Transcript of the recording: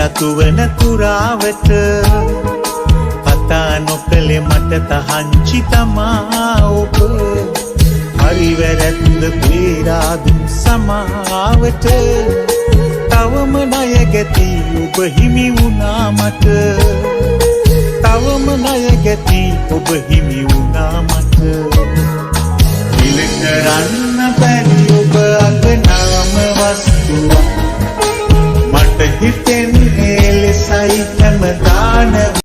සතුවන තුරාවට කතා නොකළේ මට තහංචි තමා ඔබ හරි වැරැද්ද බේරාදුන් සමාවට තවම ණය ගැති ඔබ හිමි වුණා මට තවම ණය ගැති ඔබ හිමි වුණා මට විල කරන්න බැරි ඔබ අගනාම වස්තුවක් මට හිතෙන්නේ ලෙසයි හැමදාම